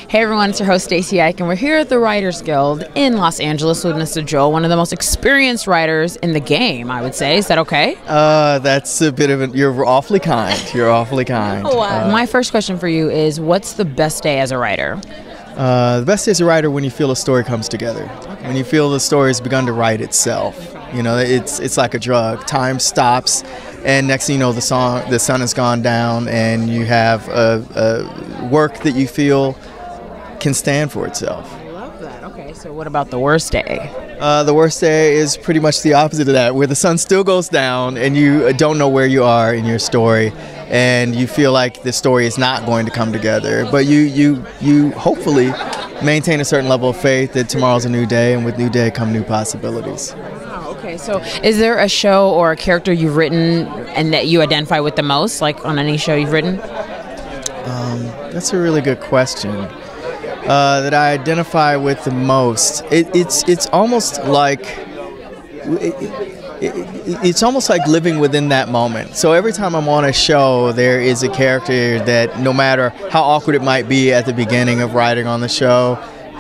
Hey everyone, it's your host Stacey Ike, and we're here at the Writers Guild in Los Angeles with Mr. Joel, one of the most experienced writers in the game, I would say. Is that okay? That's a bit of you're awfully kind. You're awfully kind. Wow. My first question for you is, what's the best day as a writer? The best day as a writer when you feel a story comes together. Okay. When you feel the story has begun to write itself. Okay. You know, it's like a drug. Time stops, and next thing you know, the sun has gone down, and you have a work that you feel can stand for itself. I love that. Okay, so what about the worst day? The worst day is pretty much the opposite of that, where the sun still goes down and you don't know where you are in your story, and you feel like the story is not going to come together. But you hopefully maintain a certain level of faith that tomorrow's a new day, and with new day come new possibilities. Okay, so is there a show or a character you've written and that you identify with the most, like on any show you've written? That's a really good question. That I identify with the most. It's almost like it's almost like living within that moment. So every time I'm on a show, there is a character that, no matter how awkward it might be at the beginning of writing on the show,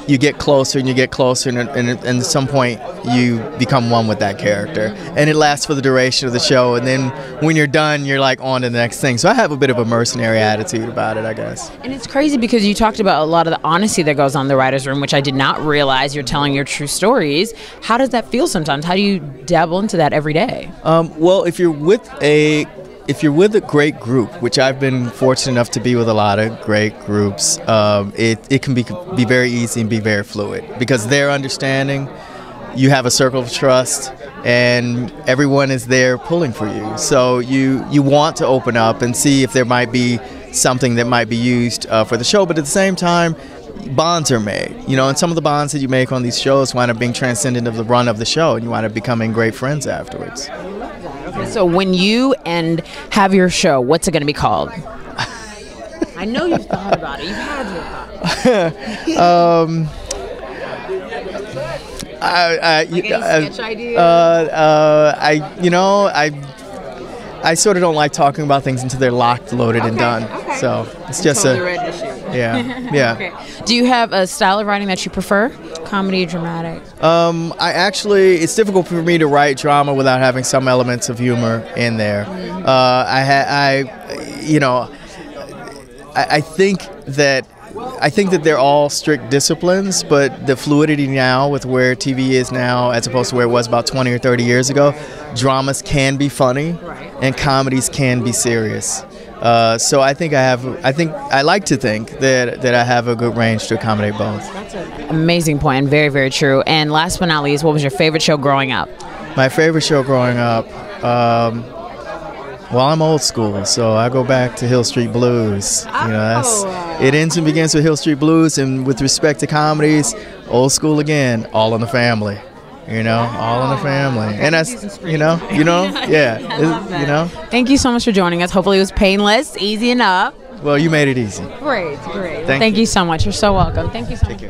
you get closer and you get closer, and at some point you become one with that character, and it lasts for the duration of the show. And then when you're done, you're like on to the next thing. So I have a bit of a mercenary attitude about it, I guess. And it's crazy because you talked about a lot of the honesty that goes on in the writer's room, which I did not realize. You're telling your true stories. How does that feel sometimes? How do you dabble into that every day? Well, if you're with a great group, which I've been fortunate enough to be with a lot of great groups, it can be very easy and be very fluid, because they're understanding. You have a circle of trust, and everyone is there pulling for you. So you want to open up and see if there might be something that might be used for the show, but at the same time, bonds are made. You know, and some of the bonds that you make on these shows wind up being transcendent of the run of the show, and you wind up becoming great friends afterwards. Okay, so when you have your show, what's it going to be called? I know you've thought about it. You've had your thoughts. Sketch idea? I sort of don't like talking about things until they're locked, loaded, and done. Okay. So it's just totally ready to shoot. Yeah. Okay. Do you have a style of writing that you prefer? Comedy, dramatic? It's difficult for me to write drama without having some elements of humor in there. Mm-hmm. I think that they're all strict disciplines, but the fluidity now with where TV is now as opposed to where it was about 20 or 30 years ago, dramas can be funny, right, and comedies can be serious. So I like to think that I have a good range to accommodate both. That's an amazing point, and very, very true. And last but not least, what was your favorite show growing up? My favorite show growing up, well, I'm old school, so I go back to Hill Street Blues. You know, it ends and begins with Hill Street Blues, and with respect to comedies, old school again, All in the Family. You know, All in the Family. And that's, yeah. You know. Thank you so much for joining us. Hopefully it was painless, easy enough. Well, you made it easy. Great. Thank you so much. You're so welcome. Thank you so much.